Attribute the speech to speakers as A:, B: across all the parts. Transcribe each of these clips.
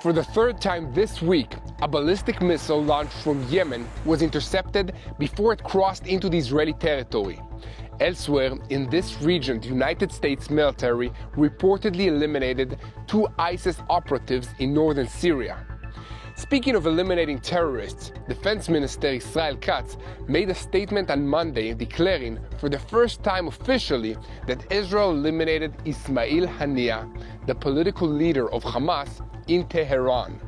A: For the third time this week, a ballistic missile launched from Yemen was intercepted before it crossed into the Israeli territory. Elsewhere in this region, the United States military reportedly eliminated 2 ISIS operatives in northern Syria. Speaking of eliminating terrorists, Defense Minister Israel Katz made a statement on Monday declaring for the first time officially that Israel eliminated Ismail Haniyah, the political leader of Hamas, in Tehran.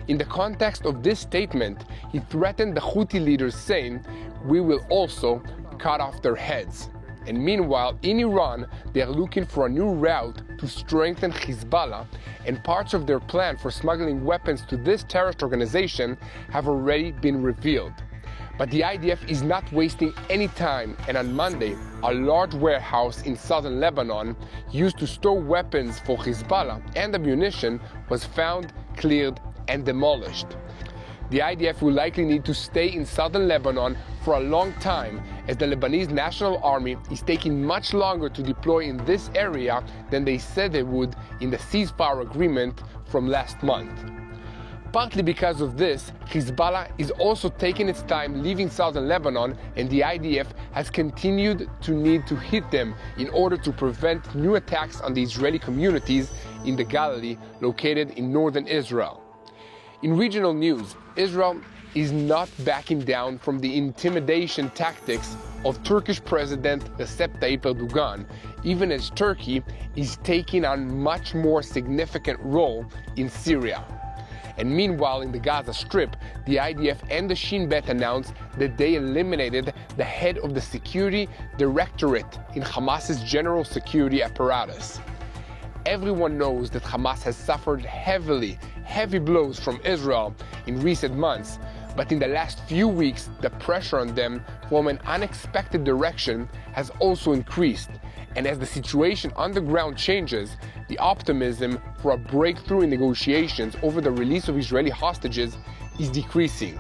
A: In the context of this statement, he threatened the Houthi leaders, saying, "We will also cut off their heads." And meanwhile, in Iran, they are looking for a new route to strengthen Hezbollah, and parts of their plan for smuggling weapons to this terrorist organization have already been revealed. But the IDF is not wasting any time, and on Monday, a large warehouse in southern Lebanon used to store weapons for Hezbollah and ammunition was found, cleared, and demolished. The IDF will likely need to stay in southern Lebanon for a long time, as the Lebanese National Army is taking much longer to deploy in this area than they said they would in the ceasefire agreement from last month. Partly because of this, Hezbollah is also taking its time leaving southern Lebanon, and the IDF has continued to need to hit them in order to prevent new attacks on the Israeli communities in the Galilee located in northern Israel. In regional news, Israel is not backing down from the intimidation tactics of Turkish President Recep Tayyip Erdogan, even as Turkey is taking on a much more significant role in Syria. And meanwhile, in the Gaza Strip, the IDF and the Shin Bet announced that they eliminated the head of the security directorate in Hamas's general security apparatus. Everyone knows that Hamas has suffered heavy blows from Israel in recent months, but in the last few weeks, the pressure on them from an unexpected direction has also increased. And as the situation on the ground changes, the optimism for a breakthrough in negotiations over the release of Israeli hostages is decreasing.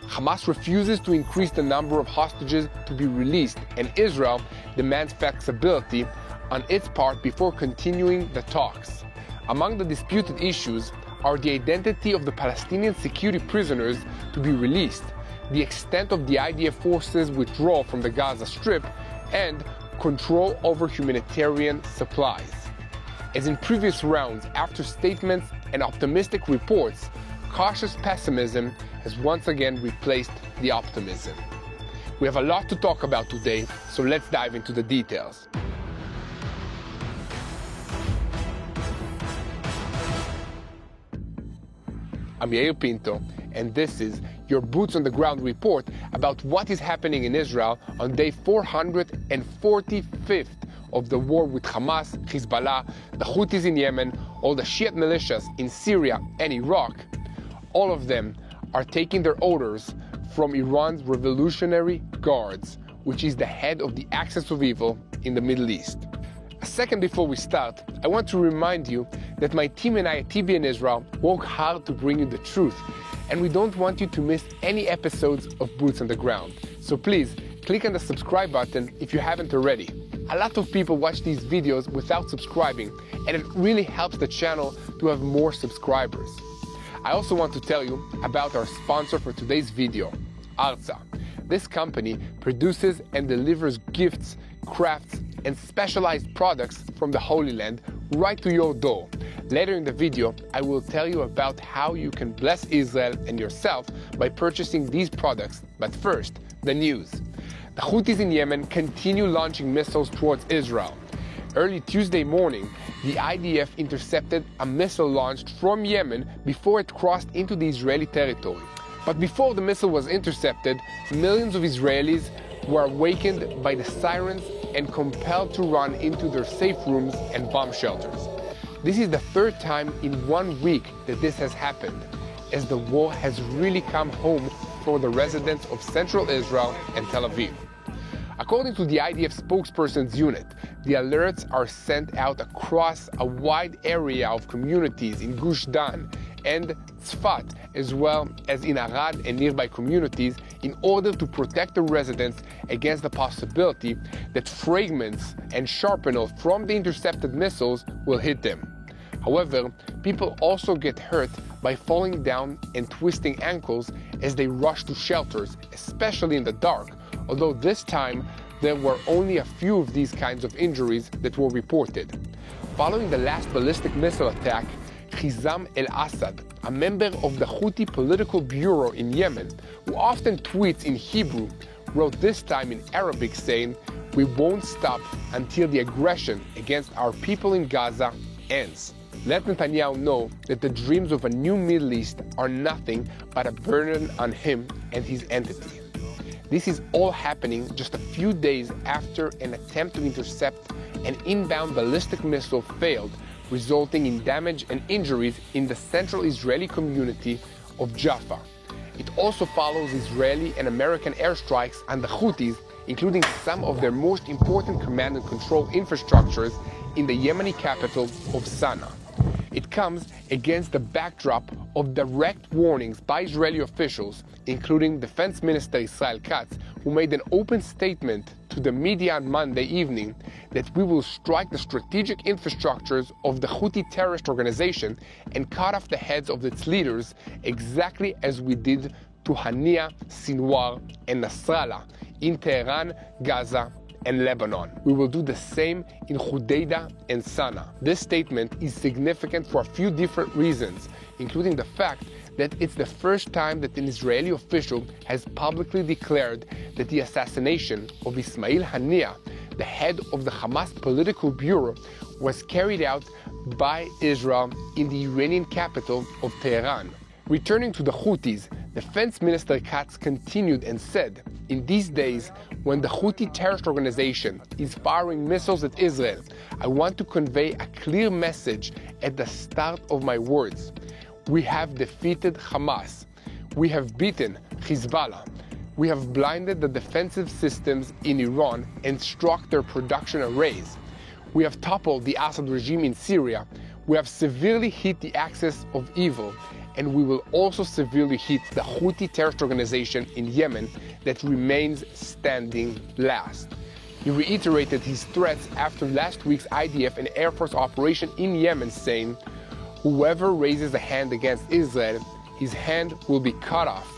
A: Hamas refuses to increase the number of hostages to be released, and Israel demands flexibility on its part before continuing the talks. Among the disputed issues are the identity of the Palestinian security prisoners to be released, the extent of the IDF forces' withdrawal from the Gaza Strip, and control over humanitarian supplies. As in previous rounds, after statements and optimistic reports, cautious pessimism has once again replaced the optimism. We have a lot to talk about today, so let's dive into the details. I'm Yair Pinto, and this is your Boots on the Ground report about what is happening in Israel on day 445th of the war with Hamas, Hezbollah, the Houthis in Yemen, all the Shiite militias in Syria and Iraq. All of them are taking their orders from Iran's Revolutionary Guards, which is the head of the axis of evil in the Middle East. A second before we start, I want to remind you that my team and I at TBN Israel work hard to bring you the truth, and we don't want you to miss any episodes of Boots on the Ground. So please, click on the subscribe button if you haven't already. A lot of people watch these videos without subscribing, and it really helps the channel to have more subscribers. I also want to tell you about our sponsor for today's video, Arza. This company produces and delivers gifts, crafts, and specialized products from the Holy Land right to your door. Later in the video, I will tell you about how you can bless Israel and yourself by purchasing these products. But first, the news. The Houthis in Yemen continue launching missiles towards Israel. Early Tuesday morning, the IDF intercepted a missile launched from Yemen before it crossed into the Israeli territory. But before the missile was intercepted, millions of Israelis were awakened by the sirens and compelled to run into their safe rooms and bomb shelters. This is the third time in 1 week that this has happened, as the war has really come home for the residents of central Israel and Tel Aviv. According to the IDF spokesperson's unit, the alerts are sent out across a wide area of communities in Gush Dan and Tzfat, as well as in Arad and nearby communities, in order to protect the residents against the possibility that fragments and shrapnel from the intercepted missiles will hit them. However, people also get hurt by falling down and twisting ankles as they rush to shelters, especially in the dark, although this time there were only a few of these kinds of injuries that were reported. Following the last ballistic missile attack, Hizam al-Assad, a member of the Houthi political bureau in Yemen, who often tweets in Hebrew, wrote this time in Arabic saying, "We won't stop until the aggression against our people in Gaza ends." Let Netanyahu know that the dreams of a new Middle East are nothing but a burden on him and his entity. This is all happening just a few days after an attempt to intercept an inbound ballistic missile failed, resulting in damage and injuries in the central Israeli community of Jaffa. It also follows Israeli and American airstrikes on the Houthis, including some of their most important command and control infrastructures in the Yemeni capital of Sana'a. It comes against the backdrop of direct warnings by Israeli officials, including Defense Minister Israel Katz, who made an open statement to the media on Monday evening that we will strike the strategic infrastructures of the Houthi terrorist organization and cut off the heads of its leaders, exactly as we did to Haniyah, Sinwar, and Nasrallah in Tehran, Gaza, and Lebanon. We will do the same in Hudaydah and Sana'a. This statement is significant for a few different reasons, including the fact that it's the first time that an Israeli official has publicly declared that the assassination of Ismail Haniyah, the head of the Hamas political bureau, was carried out by Israel in the Iranian capital of Tehran. Returning to the Houthis, Defense Minister Katz continued and said, "In these days, when the Houthi terrorist organization is firing missiles at Israel, I want to convey a clear message at the start of my words. We have defeated Hamas. We have beaten Hezbollah. We have blinded the defensive systems in Iran and struck their production arrays. We have toppled the Assad regime in Syria. We have severely hit the axis of evil, and we will also severely hit the Houthi terrorist organization in Yemen that remains standing last." He reiterated his threats after last week's IDF and Air Force operation in Yemen, saying, "Whoever raises a hand against Israel, his hand will be cut off,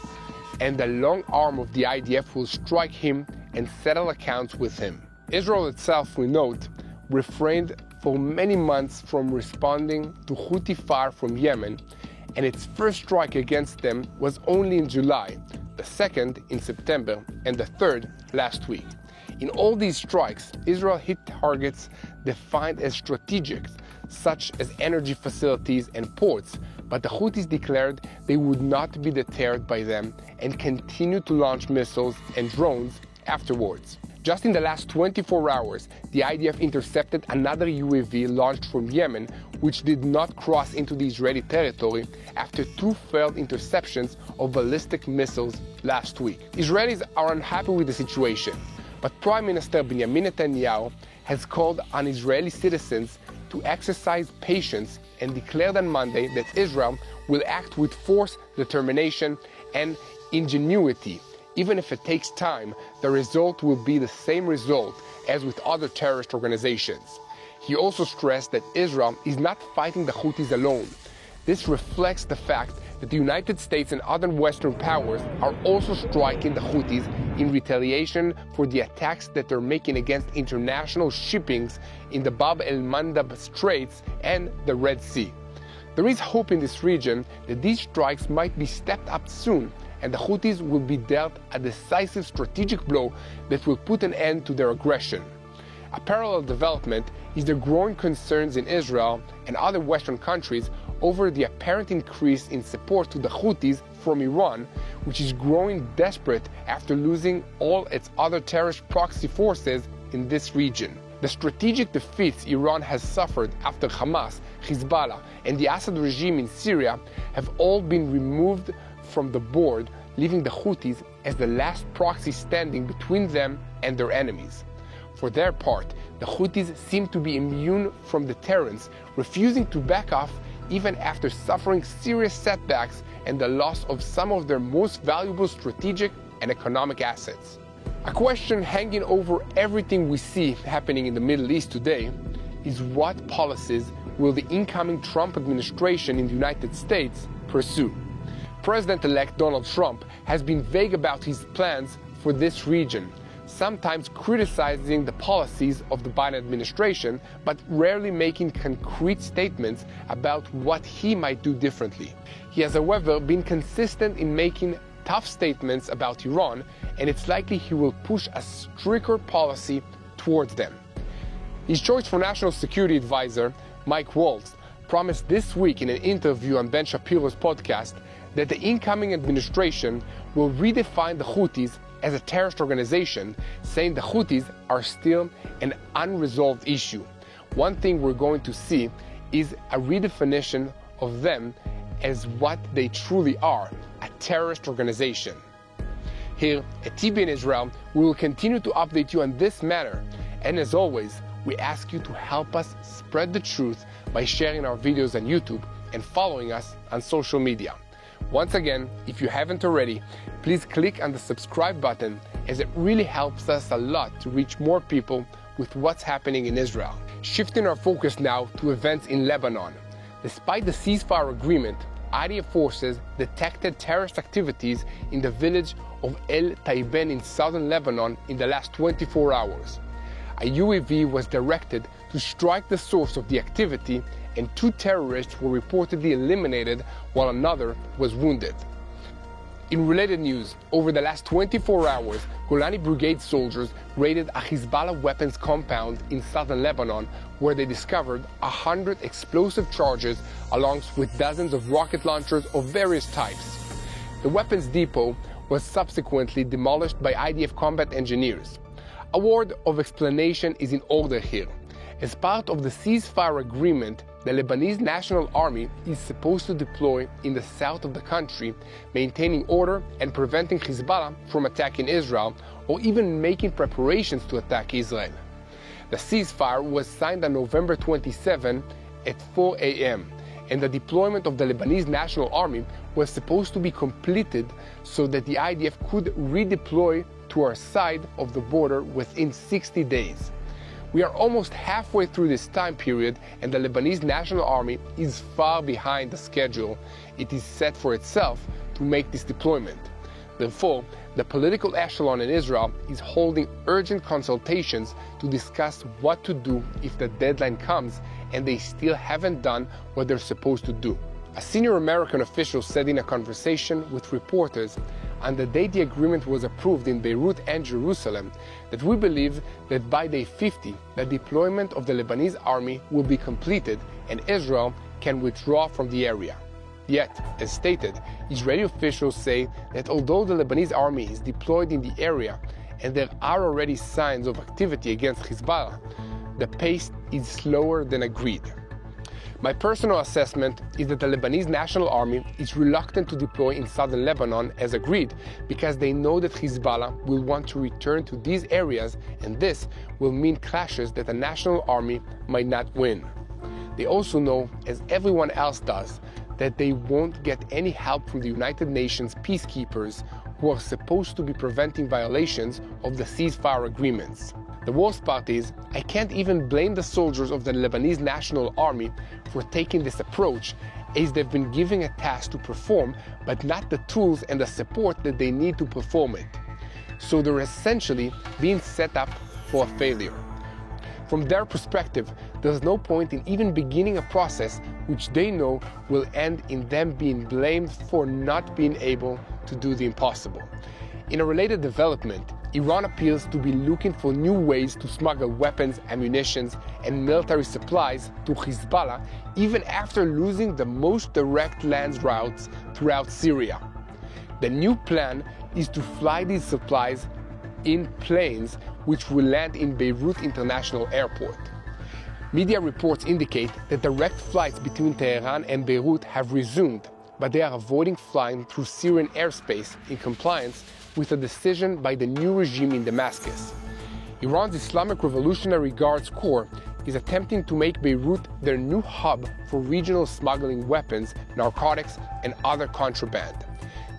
A: and the long arm of the IDF will strike him and settle accounts with him." Israel itself, we note, refrained for many months from responding to Houthi fire from Yemen, and its first strike against them was only in July, the second in September, and the third last week. In all these strikes, Israel hit targets defined as strategic, such as energy facilities and ports, but the Houthis declared they would not be deterred by them and continued to launch missiles and drones afterwards. Just in the last 24 hours, the IDF intercepted another UAV launched from Yemen, which did not cross into the Israeli territory after 2 failed interceptions of ballistic missiles last week. Israelis are unhappy with the situation, but Prime Minister Benjamin Netanyahu has called on Israeli citizens to exercise patience and declared on Monday that Israel will act with force, determination, and ingenuity. Even if it takes time, the result will be the same result as with other terrorist organizations. He also stressed that Israel is not fighting the Houthis alone. This reflects the fact that the United States and other Western powers are also striking the Houthis in retaliation for the attacks that they're making against international shippings in the Bab el-Mandab Straits and the Red Sea. There is hope in this region that these strikes might be stepped up soon, and the Houthis will be dealt a decisive strategic blow that will put an end to their aggression. A parallel development is the growing concerns in Israel and other Western countries over the apparent increase in support to the Houthis from Iran, which is growing desperate after losing all its other terrorist proxy forces in this region. The strategic defeats Iran has suffered after Hamas, Hezbollah, and the Assad regime in Syria have all been removed from the board, leaving the Houthis as the last proxy standing between them and their enemies. For their part, the Houthis seem to be immune from deterrence, refusing to back off even after suffering serious setbacks and the loss of some of their most valuable strategic and economic assets. A question hanging over everything we see happening in the Middle East today is what policies will the incoming Trump administration in the United States pursue? President-elect Donald Trump has been vague about his plans for this region, sometimes criticizing the policies of the Biden administration, but rarely making concrete statements about what he might do differently. He has, however, been consistent in making tough statements about Iran, and it's likely he will push a stricter policy towards them. His choice for National Security Advisor, Mike Waltz, promised this week in an interview on Ben Shapiro's podcast that the incoming administration will redefine the Houthis as a terrorist organization, saying the Houthis are still an unresolved issue. One thing we're going to see is a redefinition of them as what they truly are, a terrorist organization. Here at TBN Israel, we will continue to update you on this matter, and as always, we ask you to help us spread the truth by sharing our videos on YouTube and following us on social media. Once again, if you haven't already, please click on the subscribe button, as it really helps us a lot to reach more people with what's happening in Israel. Shifting our focus now to events in Lebanon. Despite the ceasefire agreement, IDF forces detected terrorist activities in the village of El Taiben in southern Lebanon in the last 24 hours. A UAV was directed to strike the source of the activity, and 2 terrorists were reportedly eliminated while another was wounded. In related news, over the last 24 hours, Golani Brigade soldiers raided a Hezbollah weapons compound in southern Lebanon, where they discovered 100 explosive charges along with dozens of rocket launchers of various types. The weapons depot was subsequently demolished by IDF combat engineers. A word of explanation is in order here. As part of the ceasefire agreement, the Lebanese National Army is supposed to deploy in the south of the country, maintaining order and preventing Hezbollah from attacking Israel, or even making preparations to attack Israel. The ceasefire was signed on November 27 at 4 a.m., and the deployment of the Lebanese National Army was supposed to be completed so that the IDF could redeploy to our side of the border within 60 days. We are almost halfway through this time period, and the Lebanese National Army is far behind the schedule it is set for itself to make this deployment. Therefore, the political echelon in Israel is holding urgent consultations to discuss what to do if the deadline comes and they still haven't done what they're supposed to do. A senior American official said in a conversation with reporters on the day the agreement was approved in Beirut and Jerusalem that we believe that by day 50, the deployment of the Lebanese army will be completed and Israel can withdraw from the area. Yet, as stated, Israeli officials say that although the Lebanese army is deployed in the area and there are already signs of activity against Hezbollah, the pace is slower than agreed. My personal assessment is that the Lebanese National Army is reluctant to deploy in southern Lebanon as agreed because they know that Hezbollah will want to return to these areas, and this will mean clashes that the National Army might not win. They also know, as everyone else does, that they won't get any help from the United Nations peacekeepers who are supposed to be preventing violations of the ceasefire agreements. The worst part is, I can't even blame the soldiers of the Lebanese National Army for taking this approach, as they've been given a task to perform, but not the tools and the support that they need to perform it. So they're essentially being set up for a failure. From their perspective, there's no point in even beginning a process which they know will end in them being blamed for not being able to do the impossible. In a related development, Iran appears to be looking for new ways to smuggle weapons, ammunition, and military supplies to Hezbollah, even after losing the most direct land routes throughout Syria. The new plan is to fly these supplies in planes which will land in Beirut International Airport. Media reports indicate that direct flights between Tehran and Beirut have resumed, but they are avoiding flying through Syrian airspace in compliance with a decision by the new regime in Damascus. Iran's Islamic Revolutionary Guards Corps is attempting to make Beirut their new hub for regional smuggling weapons, narcotics, and other contraband.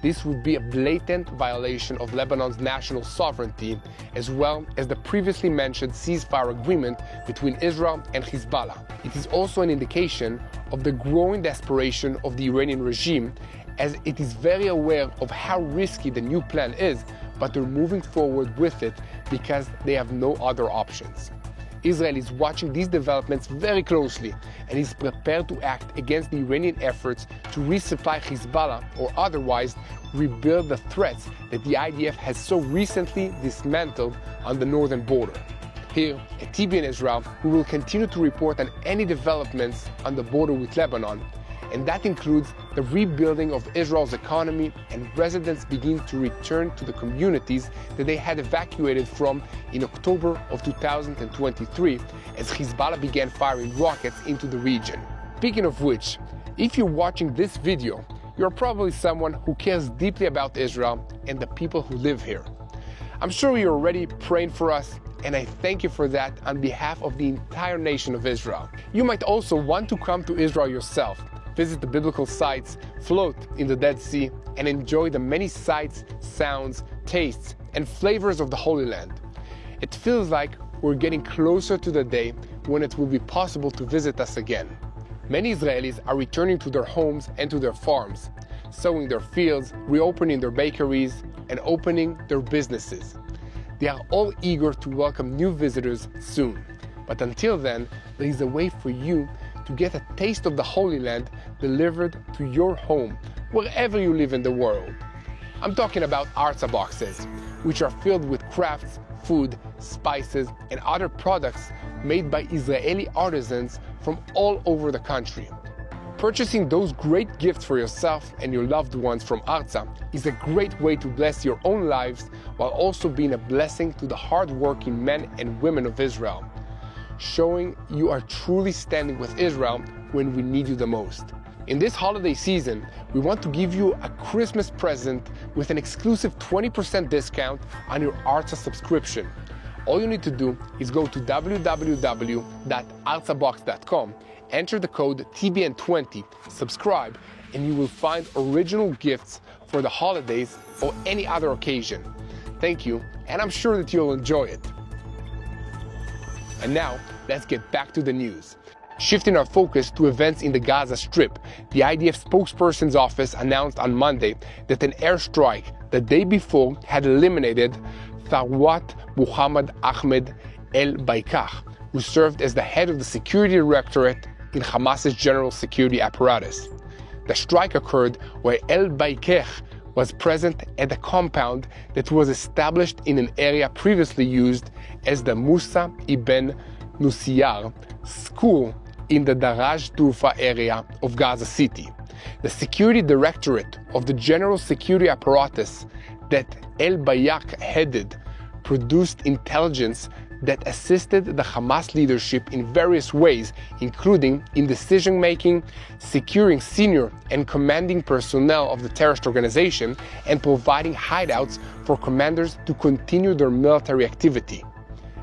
A: this would be a blatant violation of Lebanon's national sovereignty, as well as the previously mentioned ceasefire agreement between Israel and Hezbollah. It is also an indication of the growing desperation of the Iranian regime, as it is very aware of how risky the new plan is, but they're moving forward with it because they have no other options. Israel is watching these developments very closely and is prepared to act against the Iranian efforts to resupply Hezbollah or otherwise rebuild the threats that the IDF has so recently dismantled on the northern border. Here at TBN Israel, we will continue to report on any developments on the border with Lebanon, and that includes the rebuilding of Israel's economy and residents begin to return to the communities that they had evacuated from in October of 2023 as Hezbollah began firing rockets into the region. Speaking of which, if you're watching this video, you're probably someone who cares deeply about Israel and the people who live here. I'm sure you're already praying for us, and I thank you for that on behalf of the entire nation of Israel. You might also want to come to Israel yourself, visit the biblical sites, float in the Dead Sea, and enjoy the many sights, sounds, tastes, and flavors of the Holy Land. It feels like we're getting closer to the day when it will be possible to visit us again. Many Israelis are returning to their homes and to their farms, sowing their fields, reopening their bakeries, and opening their businesses. They are all eager to welcome new visitors soon. But until then, there is a way for you to get a taste of the Holy Land delivered to your home, wherever you live in the world. I'm talking about Arza boxes, which are filled with crafts, food, spices, and other products made by Israeli artisans from all over the country. Purchasing those great gifts for yourself and your loved ones from Arza is a great way to bless your own lives while also being a blessing to the hard-working men and women of Israel, showing you are truly standing with Israel when we need you the most. In this holiday season, we want to give you a Christmas present with an exclusive 20% discount on your Arza subscription. All you need to do is go to www.arzabox.com, enter the code TBN20, subscribe, and you will find original gifts for the holidays or any other occasion. Thank you, and I'm sure that you'll enjoy it. And now, let's get back to the news. Shifting our focus to events in the Gaza Strip, the IDF spokesperson's office announced on Monday that an airstrike the day before had eliminated Thawat Muhammad Ahmed el-Baikah, who served as the head of the security directorate in Hamas's general security apparatus. The strike occurred where el-Baikah was present at a compound that was established in an area previously used as the Musa ibn Nusayr school in the Daraj Tufa area of Gaza City. The security directorate of the general security apparatus that el-Baikah headed produced intelligence that assisted the Hamas leadership in various ways, including in decision-making, securing senior and commanding personnel of the terrorist organization, and providing hideouts for commanders to continue their military activity.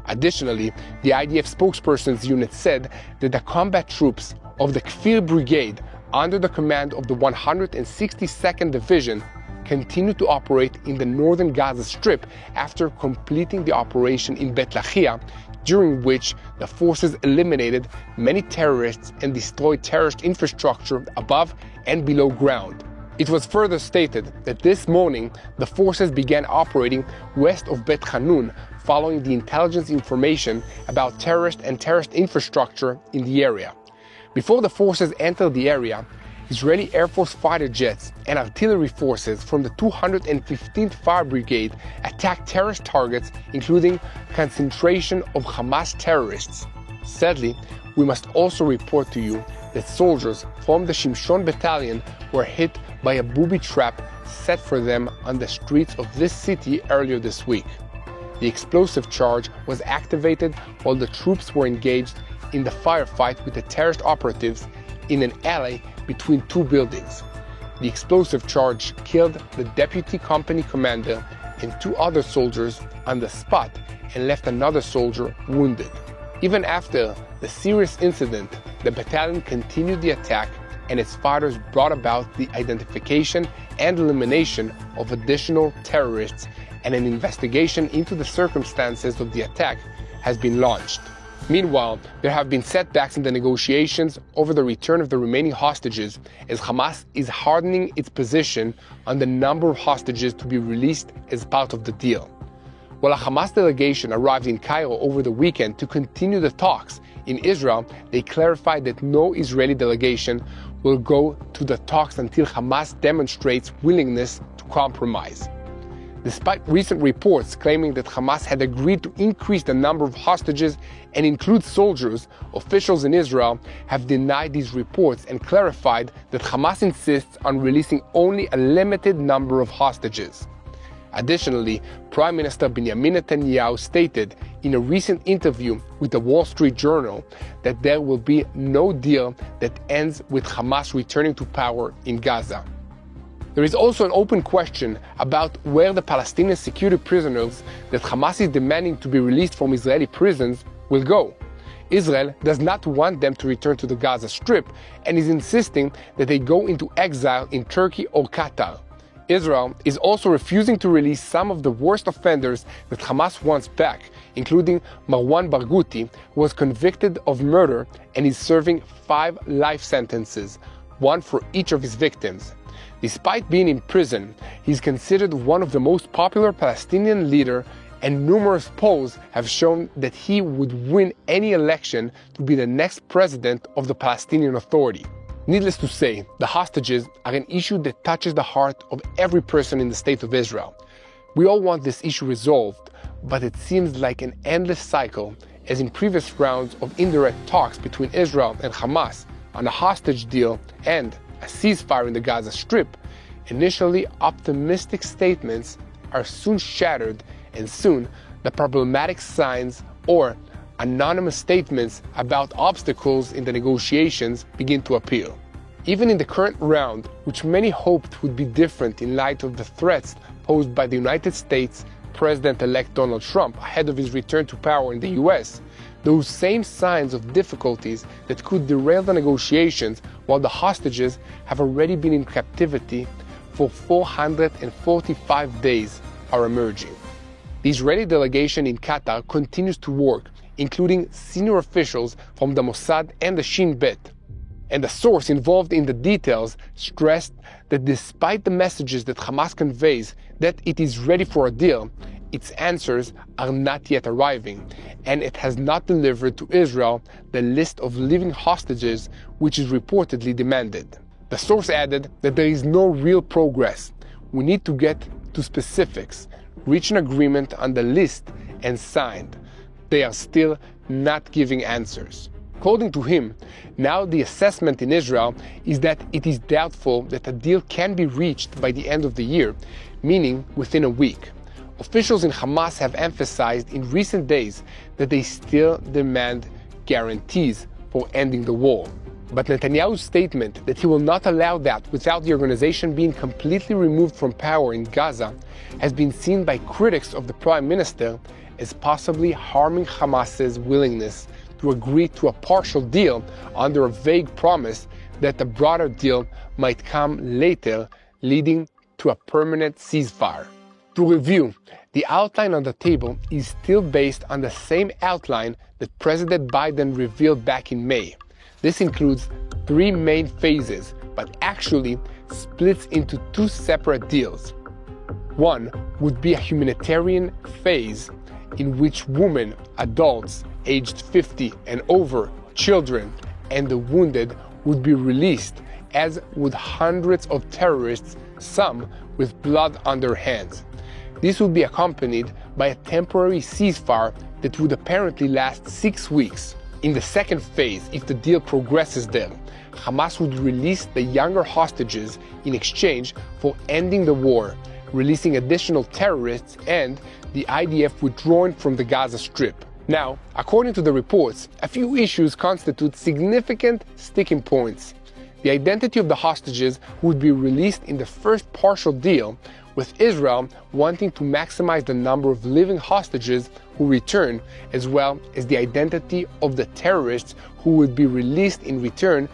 A: Additionally, the IDF spokesperson's unit said that the combat troops of the Kfir Brigade, under the command of the 162nd Division, continued to operate in the northern Gaza Strip after completing the operation in Bet Lahia, during which the forces eliminated many terrorists and destroyed terrorist infrastructure above and below ground. It was further stated that this morning the forces began operating west of Bet Hanun following the intelligence information about terrorist and terrorist infrastructure in the area. Before the forces entered the area, Israeli Air Force fighter jets and artillery forces from the 215th Fire Brigade attacked terrorist targets, including concentration of Hamas terrorists. Sadly, we must also report to you that soldiers from the Shimshon Battalion were hit by a booby trap set for them on the streets of this city earlier this week. The explosive charge was activated while the troops were engaged in the firefight with the terrorist operatives in an alley between two buildings. The explosive charge killed the deputy company commander and two other soldiers on the spot and left another soldier wounded. Even after the serious incident, the battalion continued the attack, and its fighters brought about the identification and elimination of additional terrorists, and an investigation into the circumstances of the attack has been launched. Meanwhile, there have been setbacks in the negotiations over the return of the remaining hostages, as Hamas is hardening its position on the number of hostages to be released as part of the deal. While a Hamas delegation arrived in Cairo over the weekend to continue the talks, in Israel, they clarified that no Israeli delegation will go to the talks until Hamas demonstrates willingness to compromise. Despite recent reports claiming that Hamas had agreed to increase the number of hostages and include soldiers, officials in Israel have denied these reports and clarified that Hamas insists on releasing only a limited number of hostages. Additionally, Prime Minister Benjamin Netanyahu stated in a recent interview with the Wall Street Journal that there will be no deal that ends with Hamas returning to power in Gaza. There is also an open question about where the Palestinian security prisoners that Hamas is demanding to be released from Israeli prisons will go. Israel does not want them to return to the Gaza Strip and is insisting that they go into exile in Turkey or Qatar. Israel is also refusing to release some of the worst offenders that Hamas wants back, including Marwan Barghouti, who was convicted of murder and is serving 5 life sentences, one for each of his victims. Despite being in prison, he is considered one of the most popular Palestinian leaders, and numerous polls have shown that he would win any election to be the next president of the Palestinian Authority. Needless to say, the hostages are an issue that touches the heart of every person in the State of Israel. We all want this issue resolved, but it seems like an endless cycle, as in previous rounds of indirect talks between Israel and Hamas on a hostage deal and a ceasefire in the Gaza Strip, initially optimistic statements are soon shattered, and soon the problematic signs or anonymous statements about obstacles in the negotiations begin to appear. Even in the current round, which many hoped would be different in light of the threats posed by the United States President-elect Donald Trump ahead of his return to power in the US, those same signs of difficulties that could derail the negotiations while the hostages have already been in captivity for 445 days are emerging. The Israeli delegation in Qatar continues to work, including senior officials from the Mossad and the Shin Bet. And a source involved in the details stressed that despite the messages that Hamas conveys that it is ready for a deal, its answers are not yet arriving, and it has not delivered to Israel the list of living hostages which is reportedly demanded. The source added that there is no real progress. We need to get to specifics, reach an agreement on the list, and signed. They are still not giving answers. According to him, now the assessment in Israel is that it is doubtful that a deal can be reached by the end of the year, meaning within a week. Officials in Hamas have emphasized in recent days that they still demand guarantees for ending the war. But Netanyahu's statement that he will not allow that without the organization being completely removed from power in Gaza has been seen by critics of the Prime Minister as possibly harming Hamas's willingness to agree to a partial deal under a vague promise that a broader deal might come later, leading to a permanent ceasefire. To review, the outline on the table is still based on the same outline that President Biden revealed back in May. This includes 3 main phases, but actually splits into 2 separate deals. One would be a humanitarian phase in which women, adults aged 50 and over, children, and the wounded would be released, as would hundreds of terrorists, some with blood on their hands. This would be accompanied by a temporary ceasefire that would apparently last 6 weeks. In the second phase, if the deal progresses there, Hamas would release the younger hostages in exchange for ending the war, releasing additional terrorists, and the IDF withdrawing from the Gaza Strip. Now, according to the reports, a few issues constitute significant sticking points. The identity of the hostages would be released in the first partial deal, with Israel wanting to maximize the number of living hostages who return, as well as the identity of the terrorists who would be released in return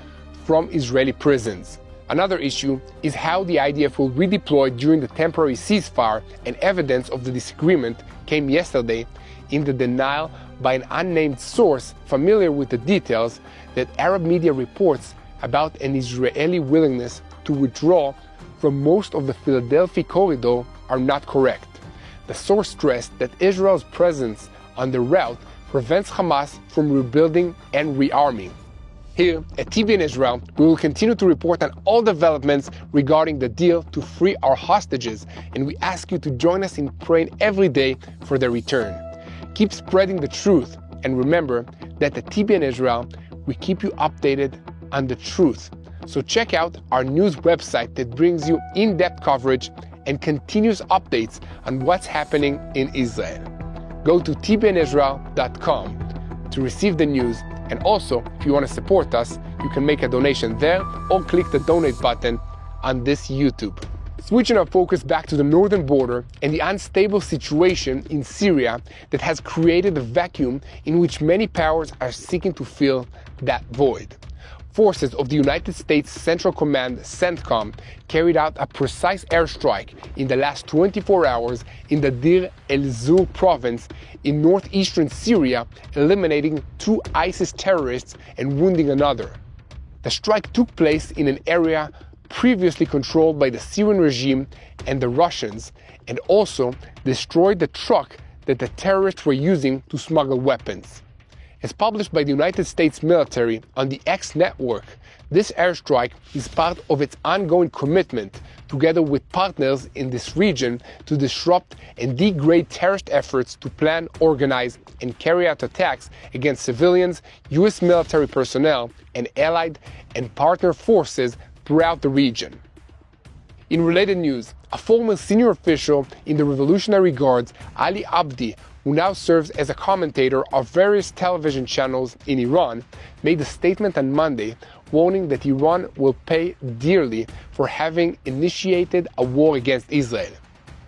A: from Israeli prisons. Another issue is how the IDF will redeploy during the temporary ceasefire, and evidence of the disagreement came yesterday in the denial by an unnamed source familiar with the details that Arab media reports about an Israeli willingness to withdraw from most of the Philadelphia corridor are not correct. The source stressed that Israel's presence on the route prevents Hamas from rebuilding and rearming. Here at TBN Israel, we will continue to report on all developments regarding the deal to free our hostages, and we ask you to join us in praying every day for their return. Keep spreading the truth, and remember that at TBN Israel, we keep you updated on the truth. So check out our news website that brings you in-depth coverage and continuous updates on what's happening in Israel. Go to tbnisrael.com to receive the news, and also, if you want to support us, you can make a donation there or click the donate button on this YouTube. Switching our focus back to the northern border and the unstable situation in Syria that has created a vacuum in which many powers are seeking to fill that void. Forces of the United States Central Command, CENTCOM, carried out a precise airstrike in the last 24 hours in the Deir el-Zur province in northeastern Syria, eliminating 2 ISIS terrorists and wounding another. The strike took place in an area previously controlled by the Syrian regime and the Russians, and also destroyed the truck that the terrorists were using to smuggle weapons. As published by the United States military on the X network, this airstrike is part of its ongoing commitment, together with partners in this region, to disrupt and degrade terrorist efforts to plan, organize, and carry out attacks against civilians, U.S. military personnel, and allied and partner forces throughout the region. In related news, a former senior official in the Revolutionary Guards, Ali Abdi, who now serves as a commentator of various television channels in Iran, made a statement on Monday warning that Iran will pay dearly for having initiated a war against Israel.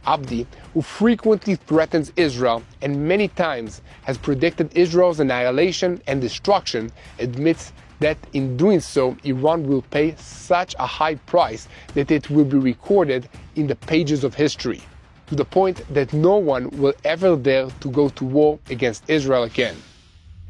A: Abdi, who frequently threatens Israel and many times has predicted Israel's annihilation and destruction, admits that in doing so, Iran will pay such a high price that it will be recorded in the pages of history, to the point that no one will ever dare to go to war against Israel again.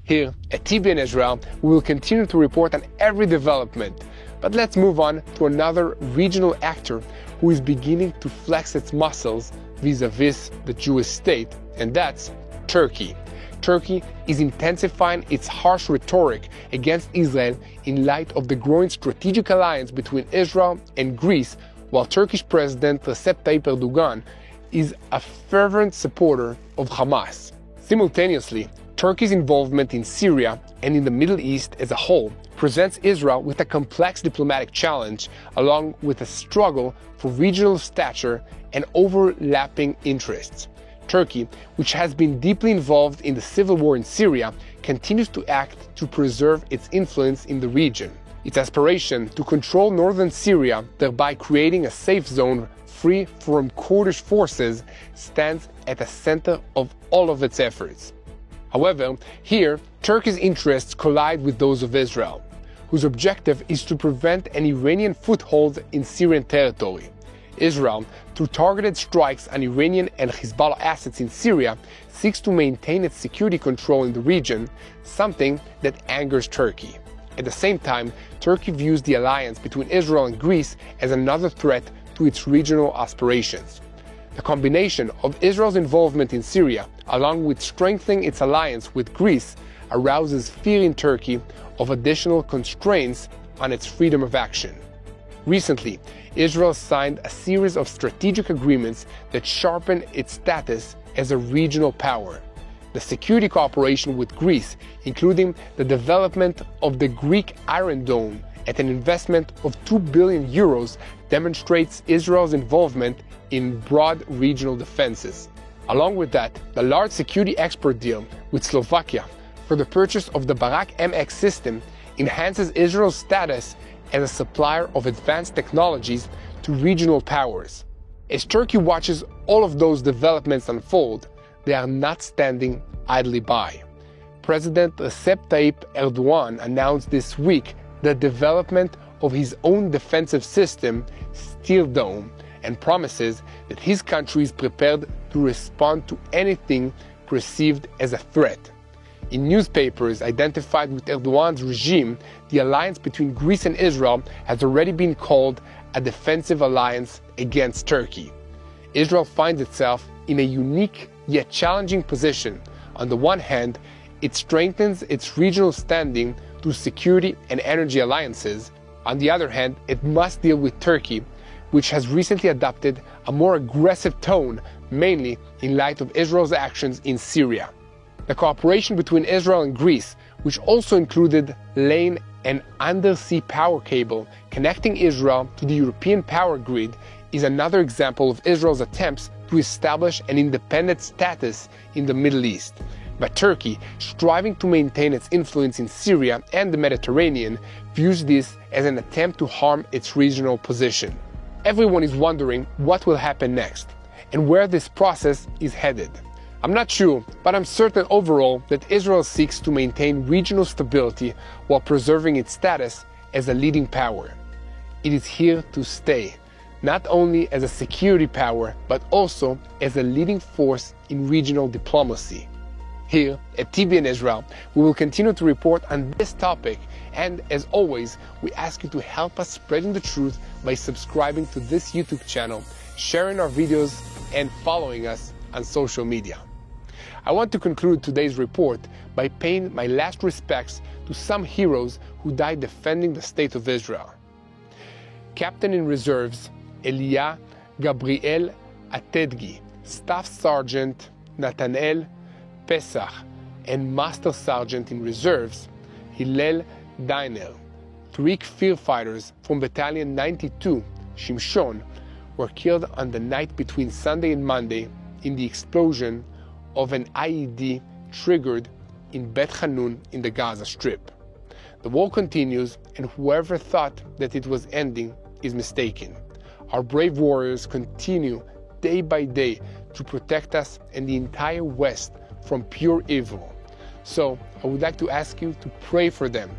A: Here at TBN Israel, we will continue to report on every development, but let's move on to another regional actor who is beginning to flex its muscles vis-a-vis the Jewish state, and that's Turkey. Turkey is intensifying its harsh rhetoric against Israel in light of the growing strategic alliance between Israel and Greece, while Turkish President Recep Tayyip Erdogan is a fervent supporter of Hamas. Simultaneously, Turkey's involvement in Syria and in the Middle East as a whole presents Israel with a complex diplomatic challenge, along with a struggle for regional stature and overlapping interests. Turkey, which has been deeply involved in the civil war in Syria, continues to act to preserve its influence in the region. Its aspiration to control northern Syria, thereby creating a safe zone free from Kurdish forces, stands at the center of all of its efforts. However, here, Turkey's interests collide with those of Israel, whose objective is to prevent an Iranian foothold in Syrian territory. Israel, through targeted strikes on Iranian and Hezbollah assets in Syria, seeks to maintain its security control in the region, something that angers Turkey. At the same time, Turkey views the alliance between Israel and Greece as another threat to its regional aspirations. The combination of Israel's involvement in Syria, along with strengthening its alliance with Greece, arouses fear in Turkey of additional constraints on its freedom of action. Recently, Israel signed a series of strategic agreements that sharpen its status as a regional power. The security cooperation with Greece, including the development of the Greek Iron Dome at an investment of 2 billion euros, demonstrates Israel's involvement in broad regional defenses. Along with that, the large security export deal with Slovakia for the purchase of the Barak MX system enhances Israel's status as a supplier of advanced technologies to regional powers. As Turkey watches all of those developments unfold, they are not standing idly by. President Recep Tayyip Erdogan announced this week the development of his own defensive system, Steel Dome, and promises that his country is prepared to respond to anything perceived as a threat. In newspapers identified with Erdogan's regime, the alliance between Greece and Israel has already been called a defensive alliance against Turkey. Israel finds itself in a unique yet challenging position. On the one hand, it strengthens its regional standing through security and energy alliances. On the other hand, it must deal with Turkey, which has recently adopted a more aggressive tone, mainly in light of Israel's actions in Syria. The cooperation between Israel and Greece, which also included laying an undersea power cable connecting Israel to the European power grid, is another example of Israel's attempts to establish an independent status in the Middle East. But Turkey, striving to maintain its influence in Syria and the Mediterranean, views this as an attempt to harm its regional position. Everyone is wondering what will happen next and where this process is headed. I'm not sure, but I'm certain overall that Israel seeks to maintain regional stability while preserving its status as a leading power. It is here to stay, not only as a security power, but also as a leading force in regional diplomacy. Here at TBN Israel, we will continue to report on this topic, and as always, we ask you to help us spreading the truth by subscribing to this YouTube channel, sharing our videos, and following us on social media. I want to conclude today's report by paying my last respects to some heroes who died defending the State of Israel. Captain in Reserves Elia Gabriel Atedgi, Staff Sergeant Nathanael Pesach, and Master Sergeant in Reserves Hillel Dainel, 3 firefighters from Battalion 92, Shimshon, were killed on the night between Sunday and Monday in the explosion of an IED triggered in Bet Hanun in the Gaza Strip. The war continues, and whoever thought that it was ending is mistaken. Our brave warriors continue day by day to protect us and the entire West from pure evil. So I would like to ask you to pray for them.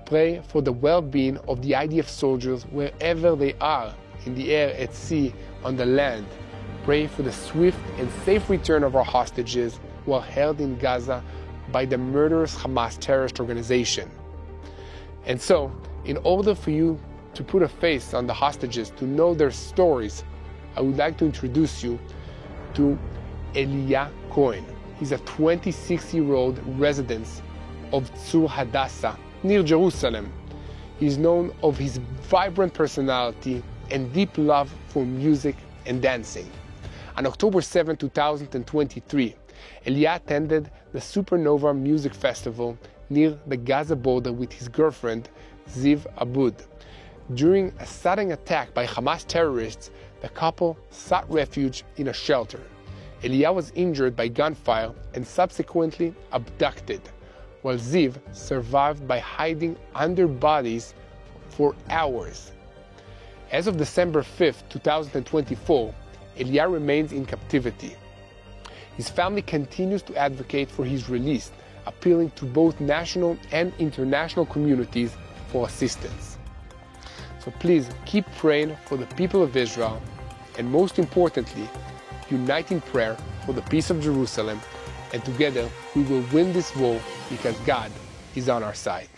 A: Pray for the well-being of the IDF soldiers wherever they are, in the air, at sea, on the land. Pray for the swift and safe return of our hostages who are held in Gaza by the murderous Hamas terrorist organization. And so, in order for you to put a face on the hostages, to know their stories, I would like to introduce you to Elia Cohen. He's a 26-year-old resident of Tzur Hadassah, near Jerusalem. He's known of his vibrant personality and deep love for music and dancing. On October 7, 2023, Elia attended the Supernova Music Festival near the Gaza border with his girlfriend, Ziv Abud. During a sudden attack by Hamas terrorists, the couple sought refuge in a shelter. Elia was injured by gunfire and subsequently abducted, while Ziv survived by hiding under bodies for hours. As of December 5, 2024, Elia remains in captivity. His family continues to advocate for his release, appealing to both national and international communities for assistance. So please keep praying for the people of Israel, and most importantly, unite in prayer for the peace of Jerusalem, and together we will win this war because God is on our side.